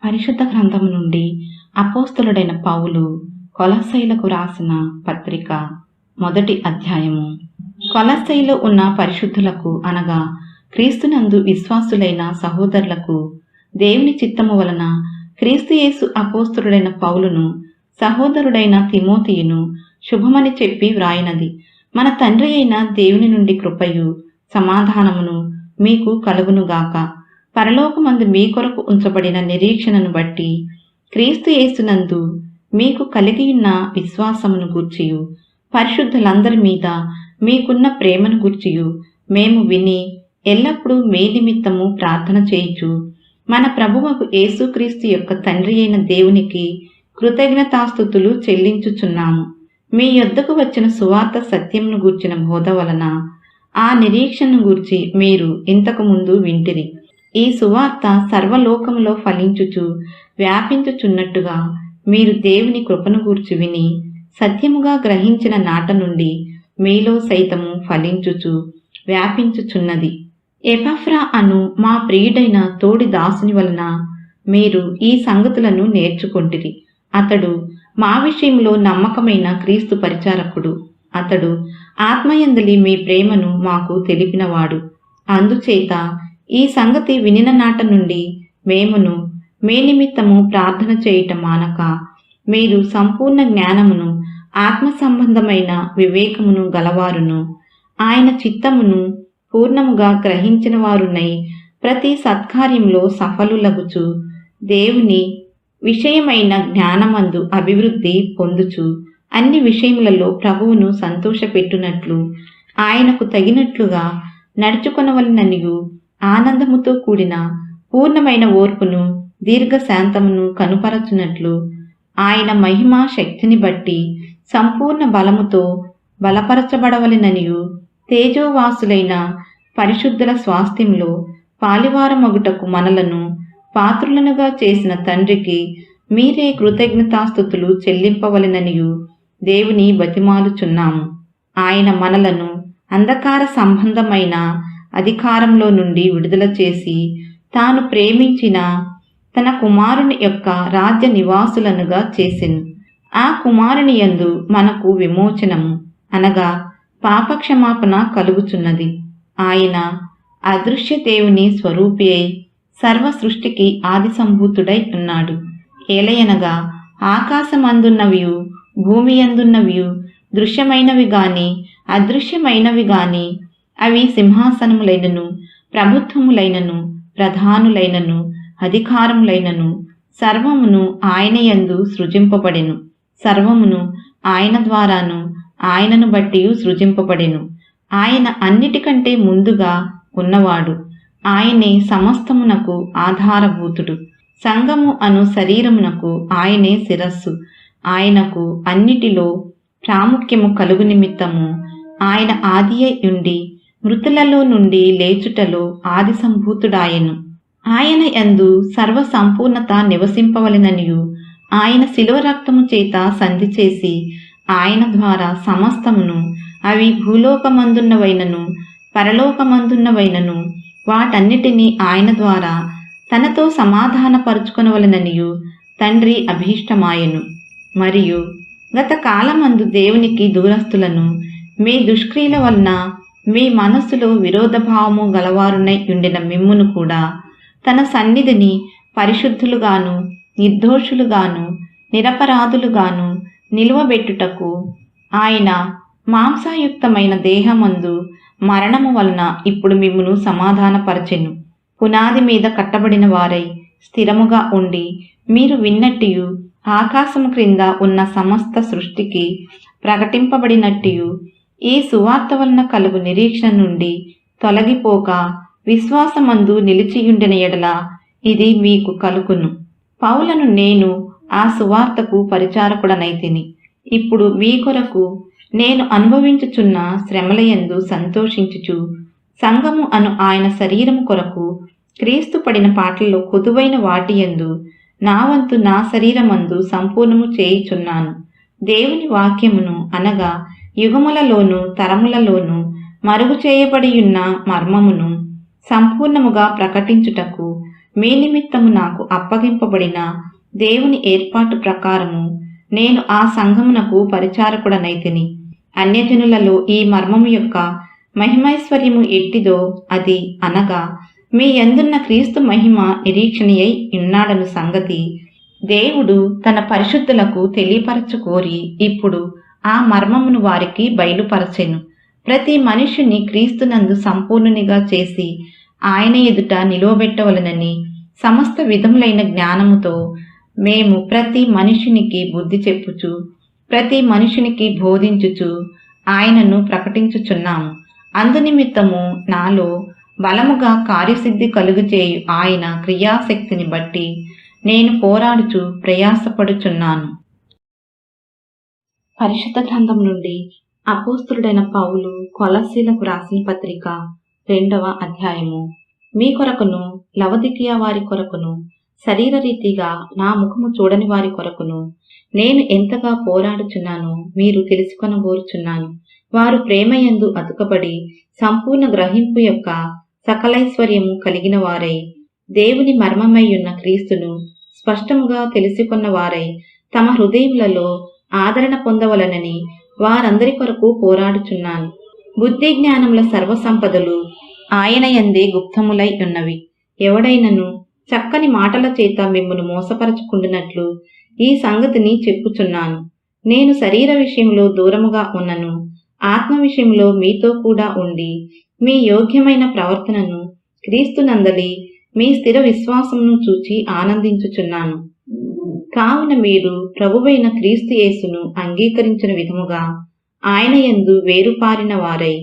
పరిశుద్ధ గ్రంథము నుండి అపోస్తలుడైన పౌలు కొలస్సీలకు రాసిన పత్రిక మొదటి అధ్యాయము. కొలస్సీలో ఉన్న పరిశుద్ధులకు అనగా క్రీస్తునందు విశ్వాసులైన సహోదరులకు దేవుని చిత్తము వలన క్రీస్తు యేసు అపోస్తలుడైన పౌలును సహోదరుడైన తిమోతియును శుభమని చెప్పి వ్రాయినది. మన తండ్రి అయిన దేవుని నుండి కృపయు సమాధానమును మీకు కలుగునుగాక. పరలోకమందు మీ కొరకు ఉంచబడిన నిరీక్షణను బట్టి క్రీస్తు యేసునందు మీకు కలిగియున్న విశ్వాసమును గూర్చియు పరిశుద్ధులందరి మీద మీకున్న ప్రేమను గూర్చియు మేము విని ఎల్లప్పుడూ మీ నిమిత్తము ప్రార్థన చేయుచు మన ప్రభువకు యేసుక్రీస్తు యొక్క తండ్రి అయిన దేవునికి కృతజ్ఞతాస్తుతులు చెల్లించుచున్నాము. మీ యొద్దకు వచ్చిన సువార్త సత్యమును గూర్చిన బోధ వలన ఆ నిరీక్షణను గూర్చి మీరు ఇంతకు ముందు వింటిరి. ఈ సువార్త సర్వలోకములో ఫలించుచు వ్యాపించుచున్నట్టుగా మీరు దేవుని కృపను గూర్చి విని సత్యముగా గ్రహించిన నాట నుండి మీలో సైతము ఫలించుచు వ్యాపించుచున్నది. ఎపఫ్రా అను మా ప్రియుడైన తోడి దాసుని వలన మీరు ఈ సంగతులను నేర్చుకొంటిరి. అతడు మా విషయంలో నమ్మకమైన క్రీస్తు పరిచారకుడు. అతడు ఆత్మయందలి మీ ప్రేమను మాకు తెలిపినవాడు. అందుచేత ఈ సంగతి వినిన నాట నుండి మేమును మీ నిమిత్తము ప్రార్థన చేయటం మానక మీరు సంపూర్ణ జ్ఞానమును ఆత్మ సంబంధమైన వివేకమును గలవారును ఆయన చిత్తమును పూర్ణముగా గ్రహించిన వారునై ప్రతి సత్కార్యంలో సఫలులగుచు దేవుని విషయమైన జ్ఞానమందు అభివృద్ధి పొందుచు అన్ని విషయములలో ప్రభువును సంతోషపెట్టునట్లు ఆయనకు తగినట్లుగా నడుచుకొనవలననియు ఆనందముతో కూడిన పూర్ణమైన ఓర్పును దీర్ఘశాంతమును కనుపరచునట్లు ఆయన మహిమా శక్తిని బట్టి సంపూర్ణ బలముతో బలపరచబడవలెననియు తేజోవాసులైన పరిశుద్ధుల స్వాస్థ్యంలో పాలివారమగుటకు మనలను పాత్రులనుగా చేసిన తండ్రికి మీరే కృతజ్ఞతాస్తుతులు చెల్లింపవలెననియు దేవుని బతిమాలుచున్నాము. ఆయన మనలను అంధకార సంబంధమైన అధికారంలో నుండి విడుదల చేసి తాను ప్రేమించిన తన కుమారుని యొక్క రాజ్య నివాసులనుగా చేసెను. ఆ కుమారుని యందు మనకు విమోచనము అనగా పాపక్షమాపణ కలుగుచున్నది. ఆయన అదృశ్య దేవుని స్వరూపి అయి సర్వ సృష్టికి ఆది సంభూతుడై ఉన్నాడు. ఏలయనగా ఆకాశమందున్నవియు భూమి యందున్నవియు దృశ్యమైనవి గాని అదృశ్యమైనవి గాని అవి సింహాసనములైనను ప్రభుత్వములైనను ప్రధానులైనను అధికారములైనను సర్వమును ఆయన యందు సృజింపబడెను. సర్వమును ఆయన ద్వారాను ఆయనను బట్టి సృజింపబడెను. ఆయన అన్నిటికంటే ముందుగా ఉన్నవాడు. ఆయనే సమస్తమునకు ఆధారభూతుడు. సంఘము అను శరీరమునకు ఆయనే శిరస్సు. ఆయనకు అన్నిటిలో ప్రాముఖ్యము కలుగు నిమిత్తము ఆయన ఆదియై ఉండి మృతులలో నుండి లేచుటలో ఆది సంభూతుడాయెను. ఆయన యందు సర్వ సంపూర్ణత నివసింపవలెననియు ఆయన శిలువ రక్తము చేత సంధి చేసి ఆయన ద్వారా సమస్తమును అవి భూలోకమందున్నవైనను పరలోకమందున్నవైనను వాటన్నిటినీ ఆయన ద్వారా తనతో సమాధానపరుచుకొనవలెననియు తండ్రి అభీష్టమాయెను. మరియు గత కాలమందు దేవునికి దూరస్తులను మీ దుష్క్రియల వలన మీ మనస్సులో విరోధభావము గలవారునై ఉండిన మిమ్మును కూడా తన సన్నిధిని పరిశుద్ధులుగాను నిర్దోషులుగాను నిరపరాధులుగాను నిలువబెట్టుటకు ఆయన మాంసాయుక్తమైన దేహమందు మరణము వలన ఇప్పుడు మిమ్మును సమాధానపరచెను. పునాది మీద కట్టబడిన వారై స్థిరముగా ఉండి మీరు విన్నట్టియు ఆకాశము క్రింద ఉన్న సమస్త సృష్టికి ప్రకటింపబడినట్టియు ఈ సువార్త వలన కలుగు నిరీక్షణ నుండి తొలగిపోక విశ్వాసమందు నిలిచియుండిన ఎడల ఇది మీకు కలుగును. పౌలను నేను ఆ సువార్తకు పరిచారకుడనైతిని. ఇప్పుడు మీ కొరకు నేను అనుభవించుచున్న శ్రమలయందు సంతోషించుచు సంఘము అను ఆయన శరీరము కొరకు క్రీస్తు పడిన పాటల్లో కొదువైన వాటియందు నా వంతు నా శరీరమందు సంపూర్ణము చేయుచున్నాను. దేవుని వాక్యమును అనగా యుగములలోను తరములలోను మరుగు చేయబడియున్న మర్మమును సంపూర్ణముగా ప్రకటించుటకు మీ నిమిత్తము నాకు అప్పగింపబడిన దేవుని ఏర్పాటు ప్రకారము నేను ఆ సంఘమునకు పరిచారకుడనైతిని. అన్యజనులలో ఈ మర్మము యొక్క మహిమైశ్వర్యము ఎట్టిదో అది అనగా మీ యందున్న క్రీస్తు మహిమ నిరీక్షణయై ఉన్నాడను సంగతి దేవుడు తన పరిశుద్ధులకు తెలియపరచుకోరి ఇప్పుడు ఆ మర్మమును వారికి బయలుపరచెను. ప్రతి మనుష్యుని క్రీస్తునందు సంపూర్ణునిగా చేసి ఆయన ఎదుట నిలువబెట్టవలనని సమస్త విధములైన జ్ఞానముతో మేము ప్రతి మనుషునికి బుద్ధి చెప్పుచు ప్రతి మనుషునికి బోధించుచు ఆయనను ప్రకటించుచున్నాము. అందునిమిత్తము నాలో బలముగా కార్యసిద్ధి కలుగుచేయు ఆయన క్రియాశక్తిని బట్టి నేను పోరాడుచు ప్రయాసపడుచున్నాను. పరిశుద్ధ గ్రంథం నుండి అపోస్తలుడైన పౌలు కొలస్సీలకు రాసిన పత్రిక 2వ అధ్యాయము. మీ కొరకును లవదికియా వారి కొరకును శరీరరీతిగా నా ముఖము చూడని వారి కొరకును నేను ఎంతగా పోరాడుచున్నానో మీరు తెలుసుకొనగోరుచున్నాను. వారు ప్రేమయందు అతుకబడి సంపూర్ణ గ్రహింపు యొక్క సకలైశ్వర్యము కలిగిన వారై దేవుని మర్మమై ఉన్న క్రీస్తును స్పష్టముగా తెలుసుకున్న వారై తమ హృదయములలో ఆదరణ పొందవలనని వారందరి కొరకు పోరాడుచున్నాను. బుద్ధి జ్ఞానముల సర్వసంపదలు ఆయన యందే గుప్తములై ఉన్నవి. ఎవడైనను చక్కని మాటల చేత మిమ్మును మోసపరచుకుంటున్నట్లు ఈ సంగతిని చెప్పుచున్నాను. నేను శరీర విషయంలో దూరముగా ఉన్నను, ఆత్మ విషయంలో మీతో కూడా ఉండి మీ యోగ్యమైన ప్రవర్తనను క్రీస్తునందలి మీ స్థిర విశ్వాసమును చూచి ఆనందించుచున్నాను. కావున మీరు ప్రభువైన క్రీస్తు యేసును అంగీకరించిన విధముగా ఆయన యందు వేరుపారిన వారై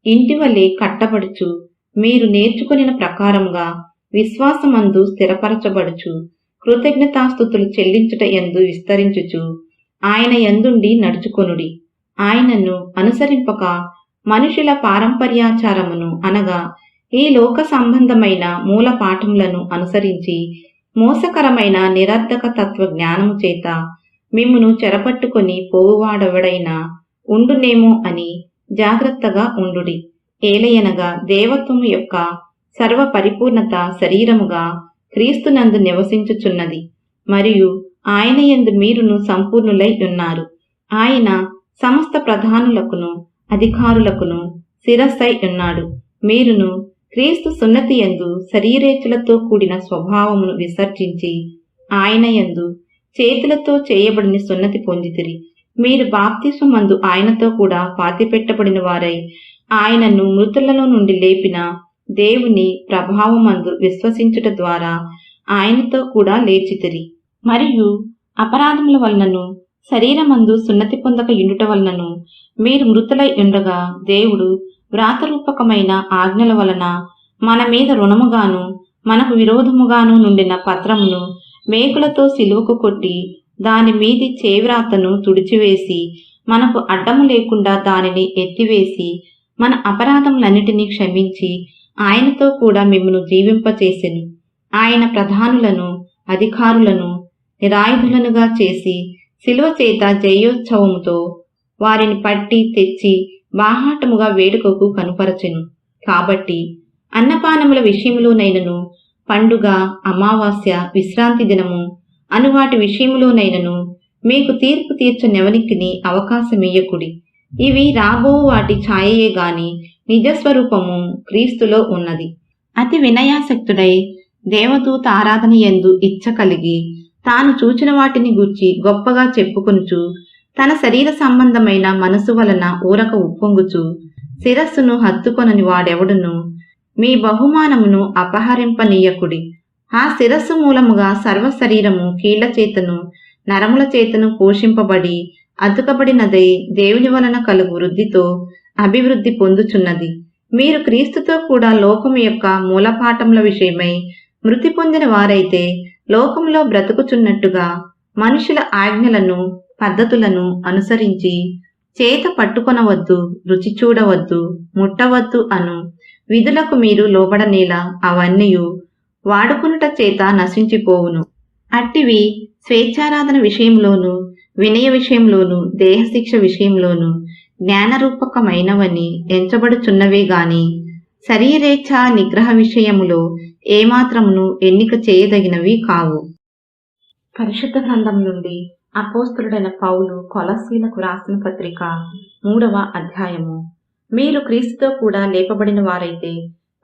ఇంటి వలె కట్టబడుచు మీరు నేర్చుకొనిన ప్రకారముగా విశ్వాసమందు స్థిరపరచబడుచు కృతజ్ఞతాస్తుతులు చెల్లించుట యందు విస్తరించుచు ఆయన యందుండి నడుచుకొనుడి. ఆయనను అనుసరింపక మనుషుల పారంపర్యాచారమును అనగా ఈ లోక సంబంధమైన మూల పాఠములను అనుసరించి మోసకరమైన నిరర్ధక తత్వ జ్ఞానము చేత మిమ్మును చెరపట్టుకొని పోవువాడెవడైనా ఉండునేమో అని జాగ్రత్తగా ఉండుడి. ఏలయనగా దేవత్వము యొక్క సర్వ పరిపూర్ణత శరీరముగా క్రీస్తునందు నివసించుచున్నది, మరియు ఆయన యందు మీరును సంపూర్ణులై ఉన్నారు. ఆయన సమస్త ప్రధానులకును అధికారులకును శిరస్సై ఉన్నాడు. మీరును క్రీస్తు సున్నతి యందు శరీరేచ్ఛలతో కూడిన స్వభావమును విసర్జించి ఆయన యందు చేతులతో చేయబడిన సున్నతి పొందితిరి. మీరు బాప్తిస్మమందు ఆయనతో కూడా పాతిపెట్టబడిన వారై ఆయనను మృతులలో నుండి లేపిన దేవుని ప్రభావమందు విశ్వసించుట ద్వారా ఆయనతో కూడా లేచితిరి. మరియు అపరాధముల వలనను శరీరమందు సున్నతి పొందక ఇండుట వలనను మీరు మృతులై ఉండగా దేవుడు వ్రాతరూపకమైన ఆజ్ఞల వలన మన మీద రుణముగాను మనకు విరోధముగాను నుండిన పత్రమును మేకులతో సిలువకు కొట్టి దాని మీది చేవ్రాతను తుడిచివేసి మనకు అడ్డము లేకుండా దానిని ఎత్తివేసి మన అపరాధములన్నిటినీ క్షమించి ఆయనతో కూడా మిమ్మును జీవింపచేసెను. ఆయన ప్రధానులను అధికారులను నిరాయుధులనుగా చేసి శిలువ చేత జయోత్సవముతో వారిని పట్టి తెచ్చి బాహాటముగా వేడుకకు కనుపరచెను. కాబట్టి అన్నపానముల విషయములోనైనను పండుగ, అమావాస్య, విశ్రాంతి దినము అను వాటి విషయములోనైనను మీకు తీర్పు తీర్చనెవనికిని అవకాశమియ్యకుడి. ఇవి రాబో వాటి ఛాయయే గాని నిజస్వరూపము క్రీస్తులో ఉన్నది. అతి వినయాసక్తుడై దేవదూత ఆరాధన యందు ఇచ్చ కలిగి తాను చూచిన వాటిని గూర్చి గొప్పగా చెప్పుకొనుచు తన శరీర సంబంధమైన మనసు వలన ఊరక ఉప్పొంగుచు శిరస్సును హత్తుకొనని వాడెవడును మీ బహుమానమును అపహరింపనీయకుడి. ఆ శిరస్సు మూలముగా సర్వ శరీరము కీళ్ల చేతను నరముల చేతను పోషింపబడి అతుకబడినదై దేవుని వలన కలుగు వృద్ధితో అభివృద్ధి పొందుచున్నది. మీరు క్రీస్తుతో కూడా లోకము యొక్క మూలపాఠముల విషయమై మృతి పొందిన వారైతే లోకములో బ్రతుకుచున్నట్టుగా మనుషుల ఆజ్ఞలను పద్ధతులను అనుసరించి చేత పట్టుకొనవద్దు, రుచి చూడవద్దు, ముట్టవద్దు అను విధులకు మీరు లోబడనేలా అవన్నీ వాడుకునుట చేత నశించిపోవును. అట్టివి స్వేచ్ఛారాధన విషయంలోను, వినయ విషయంలోను, దేహశిక్ష విషయంలోను జ్ఞానరూపకమైనవని ఎంచబడుచున్నవే గాని శరీరేచ్ఛ నిగ్రహ విషయములో ఏమాత్రమును ఎన్నిక చేయదగినవి కావు. పరిశుద్ధ గ్రంథం నుండి అపోస్తలుడైన పౌలు కొలస్సీలకు రాసిన పత్రిక 3వ అధ్యాయము. మీరు క్రీస్తుతో కూడా లేపబడిన వారైతే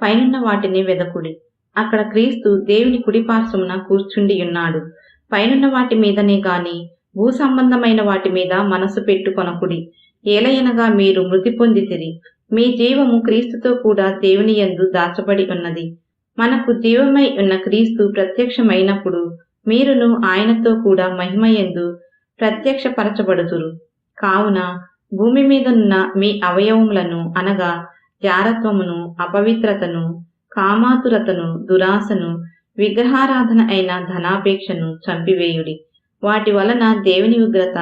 పైనున్న వాటిని వెదకుడి. అక్కడ క్రీస్తు దేవుని కుడిపార్శ్వమున కూర్చుండి ఉన్నాడు. పైనున్న వాటి మీదనే గాని భూ సంబంధమైన వాటి మీద మనసు పెట్టుకొనకుడి. ఏలయనగా మీరు మృతి పొందితిరి, మీ జీవము క్రీస్తుతో కూడా దేవుని యందు దాచబడి ఉన్నది. మనకు జీవమై ఉన్న క్రీస్తు ప్రత్యక్షమైనప్పుడు మీరును ఆయనతో కూడా మహిమయందు ప్రత్యక్షపరచబడుదురు. కావున భూమి మీదున్న మీ అవయవములను అనగా జారత్వమును, అపవిత్రతను, కామాతురతను, దురాశను, విగ్రహారాధన అయిన ధనాపేక్షను చంపివేయుడి. వాటి వలన దేవుని ఉగ్రత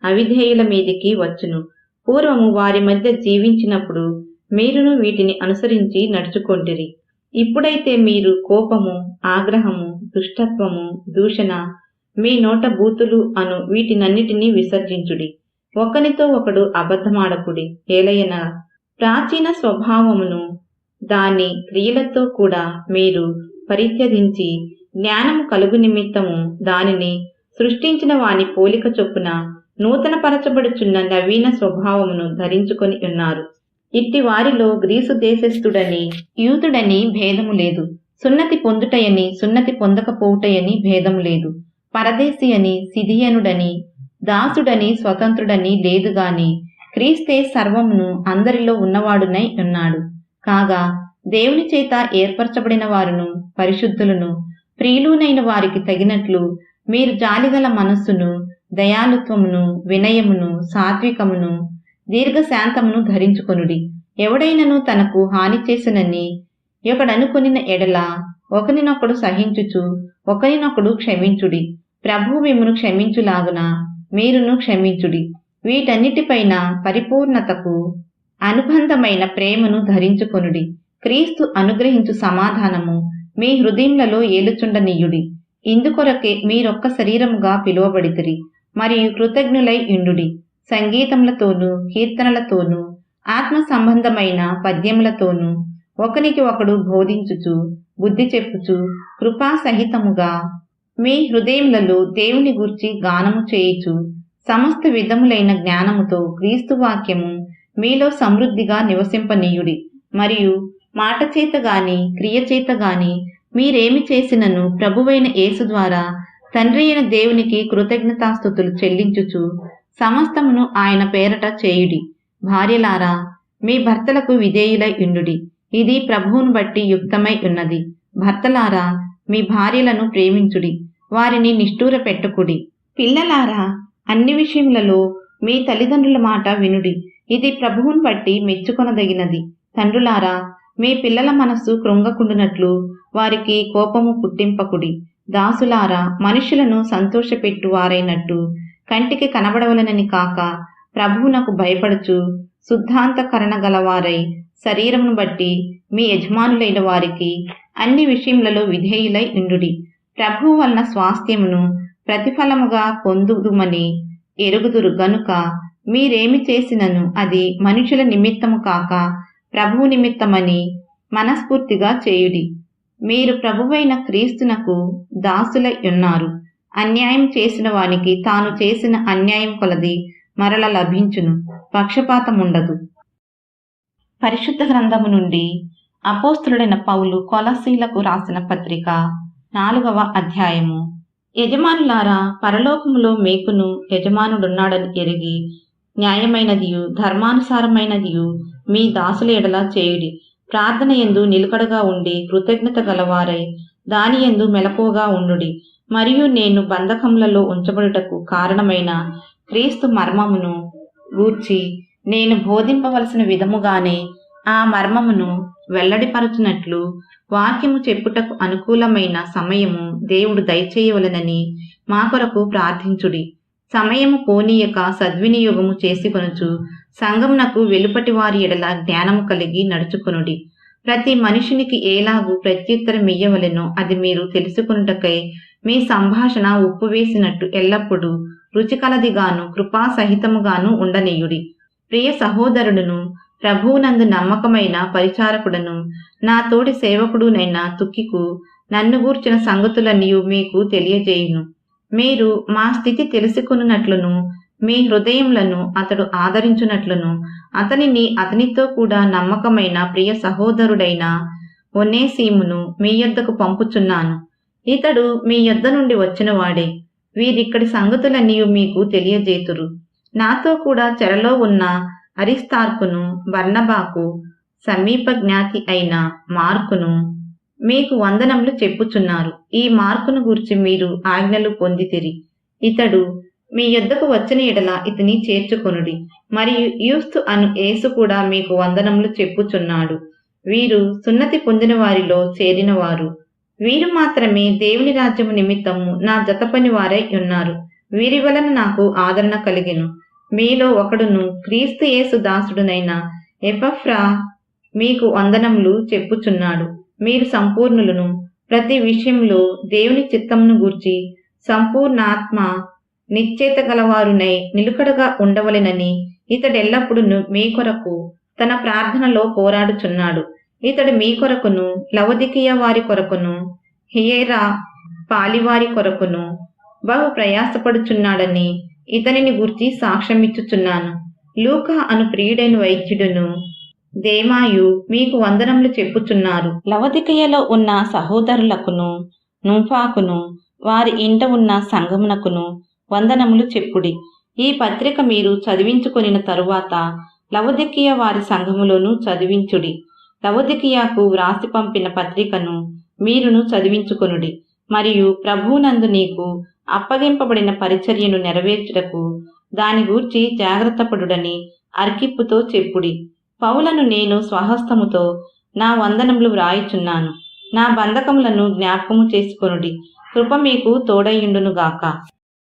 అవిధేయుల మీదికి వచ్చును. పూర్వము వారి మధ్య జీవించినప్పుడు మీరును వీటిని అనుసరించి నడుచుకొంటిరి. ఇప్పుడైతే మీరు కోపము, ఆగ్రహము, దుష్టత్వము, దూషణ, మీ నోట బూతులు అను వీటినన్నిటినీ విసర్జించుడి. ఒకనితో ఒకడు అబద్ధమాడకుడి. ఏలయన ప్రాచీన స్వభావమును దాని క్రియలతో కూడా మీరు పరిత్యజించి జ్ఞానము కలుగు నిమిత్తము దానిని సృష్టించిన వాని పోలిక చొప్పున నూతన పరచబడుచున్న నవీన స్వభావమును ధరించుకొని ఉన్నారు. ఇట్టి వారిలో గ్రీసు దేశస్థుడని యూదుడని భేదము లేదు, సున్నతి పొందుటయని సున్నతి పొందకపోవుటయని భేదము లేదు, పరదేశి అని సిదియనుడని దాసుడని స్వతంత్రుడని లేదు గాని క్రీస్తే సర్వమును అందరిలో ఉన్నవాడునై ఉన్నాడు. కాగా దేవుని చేత ఏర్పరచబడిన వారును పరిశుద్ధులను ప్రియులునైన వారికి తగినట్లు మీరు జాలిగల మనస్సును, దయాలుత్వమును, వినయమును, సాత్వికమును, దీర్ఘశాంతమును ధరించుకొనుడి. ఎవడైనను తనకు హాని చేసినని ఒకడనుకొనిన ఎడల ఒకరినొకడు సహించుచు ఒకరినొకడు క్షమించుడి. ప్రభువు మిమ్మును క్షమించులాగున మీరును క్షమించుడి. వీటన్నిటిపైన పరిపూర్ణతకు అనుబంధమైన ప్రేమను ధరించుకొనుడి. క్రీస్తు అనుగ్రహించు సమాధానము మీ హృదయములలో ఏలుచుండనీయుడి. ఇందుకొరకే మీరొక్క శరీరముగా పిలువబడితిరి. మరియు కృతజ్ఞులై యుండుడి. సంగీతములతోనూ కీర్తనలతోనూ ఆత్మ సంబంధమైన పద్యములతోనూ ఒకనికి ఒకడు బోధించుచు బుద్ధి చెప్పుచు కృపాసహితముగా మీ హృదయములలో దేవుని గూర్చి గానము చేయుచు సమస్త విధములైన జ్ఞానముతో క్రీస్తు వాక్యము మీలో సమృద్ధిగా నివసింపనీయుడి. మరియు మాట చేత గాని క్రియ చేత గాని మీరేమి చేసినను ప్రభువైన యేసు ద్వారా తండ్రి అయిన దేవునికి కృతజ్ఞతాస్తుతులు చెల్లించుచు సమస్తమును ఆయన పేరట చేయుడి. భార్యలారా, మీ భర్తలకు విధేయులై యుండుడి. ఇది ప్రభువును బట్టి యుక్తమై ఉన్నది. భర్తలారా, మీ భార్యలను ప్రేమించుడి, వారిని నిష్ఠూర పెట్టుకుడి. పిల్లలారా, అన్ని విషయములలో మీ తల్లిదండ్రుల మాట వినుడి, ఇది ప్రభువును బట్టి మెచ్చుకొనదగినది. తండ్రులారా, మీ పిల్లల మనస్సు కృంగకుండునట్లు వారికి కోపము పుట్టింపకుడి. దాసులారా, మనుషులను సంతోషపెట్టు వారైనట్టు కంటికి కనబడవలనని కాక ప్రభువునకు భయపడుచు శుద్ధాంతకరణ గలవారై శరీరమును బట్టి మీ యజమానులైన వారికి అన్ని విషయములలో విధేయులై ఉండుడి. ప్రభువు వలన స్వాస్థ్యమును ప్రతిఫలముగా పొందుదుమని ఎరుగుదురు గనుక మీరేమి చేసినను అది మనుషుల నిమిత్తము కాక ప్రభువు నిమిత్తమని మనస్ఫూర్తిగా చేయుడి. మీరు ప్రభువైన క్రీస్తునకు దాసులై ఉన్నారు. అన్యాయం చేసిన వానికి తాను చేసిన అన్యాయం కొలది మరల లభించును, పక్షపాతముండదు. పరిశుద్ధ గ్రంథము నుండి అపోస్తలుడైన పౌలు కొలస్సీలకు రాసిన పత్రిక 4వ అధ్యాయము. యజమానులారా, పరలోకములో మీకును యజమానుడున్నాడని ఎరిగి న్యాయమైనదియు ధర్మానుసారమైనదియు మీ దాసుల ఎడల చేయుడి. ప్రార్థన యందు నిలకడగా ఉండి కృతజ్ఞత గలవారై దాని యందు మెలకువగా ఉండుడి. మరియు నేను బంధకములలో ఉంచబడుటకు కారణమైన క్రీస్తు మర్మమును గూర్చి నేను బోధింపవలసిన విధముగానే ఆ మర్మమును వెల్లడిపరచునట్లు వాక్యము చెప్పుటకు అనుకూలమైన సమయము దేవుడు దయచేయవలనని మా కొరకు ప్రార్థించుడి. సమయము పోనీయక సద్వినియోగము చేసుకొనుచు సంఘమునకు వెలుపటి వారి ఎడల జ్ఞానము కలిగి నడుచుకొనుడి. ప్రతి మనుషునికి ఏలాగు ప్రత్యుత్తరమియ్యవలెనో అది మీరు తెలుసుకొనుటకై మీ సంభాషణ ఉప్పు వేసినట్టు ఎల్లప్పుడూ రుచికలదిగాను కృపాసహితముగాను ఉండనీయుడి. ప్రియ సహోదరుడును ప్రభువునందు నమ్మకమైన పరిచారకుడను నా తోడి సేవకుడునైన తుకికు నన్ను గూర్చిన సంగతులన్నీయు మీకు తెలియజేయును. మీరు మా స్థితి తెలుసుకున్నట్లును మీ హృదయములను అతడు ఆదరించునట్లును అతనిని అతనితో కూడా నమ్మకమైన ప్రియ సహోదరుడైన ఒనేసీమును మీ యొద్దకు పంపుచున్నాను. ఇతడు మీ యొద్ద నుండి వచ్చినవాడే. వీరిక్కడి సంగతులన్నీ మీకు తెలియజేతురు. నాతో కూడా చెరలో ఉన్న అరిస్తార్కును బర్నబాకు సమీప జ్ఞాతి అయిన మార్కును మీకు వందనములు చెప్పుచున్నారు. ఈ మార్కును గూర్చి మీరు ఆజ్ఞలు పొందితిరి. ఇతడు మీ యొద్దకు వచ్చిన ఎడల ఇతని చేర్చుకొనుడి. మరియు యూస్తు అను యేసు కూడా మీకు వందనములు చెప్పుచున్నాడు. వీరు సున్నతి పొందిన వారిలో చేరినవారు. వీరు మాత్రమే దేవుని రాజ్యము నిమిత్తము నా జతపని వారై ఉన్నారు. వీరి వలన నాకు ఆదరణ కలిగెను. మీలో ఒకడును క్రీస్తు యేసు దాసుడునైన ఎపఫ్రా మీకు వందనములు చెప్పుచున్నాడు. మీరు సంపూర్ణులను, ప్రతి విషయంలో దేవుని చిత్తమును గూర్చి సంపూర్ణాత్మ నిశ్చేత గలవారునై నిలుకడగా ఉండవలెనని ఇతడెల్లప్పుడూ మీ కొరకు తన ప్రార్థనలో పోరాడుచున్నాడు. ఇతడు మీ కొరకును లవదికియ వారి కొరకును హియేరా పాలివారి కొరకును బహు ప్రయాసపడుచున్నాడని ఇతనిని గూర్చి సాక్ష్యమిచ్చుచున్నాను. లూకా అను ప్రియుడైన వైద్యుడును దేమాయు మీకు వందనములు చెప్పుచున్నారు. లవదికయలో ఉన్న సహోదరులకును నుంఫాకును వారి ఇంట ఉన్న సంఘమునకును వందనములు చెప్పుడి. ఈ పత్రిక మీరు చదివించుకొనిన తరువాత లవదికియ వారి సంఘములోను చదివించుడి. లవదికియాకు వ్రాసి పంపిన పత్రికను మీరును చదివించుకొనుడి. మరియు ప్రభువునందు నీకు అప్పగింపబడిన పరిచర్యను నెరవేర్చుటకు దాని గూర్చి జాగ్రత్తపడుడని అర్కిప్పుతో చెప్పుడి. పౌలను నేను స్వహస్తముతో నా వందనములు వ్రాయిచున్నాను. నా బంధకములను జ్ఞాపకము చేసుకొనుడి. కృప మీకు తోడయుండునుగాక.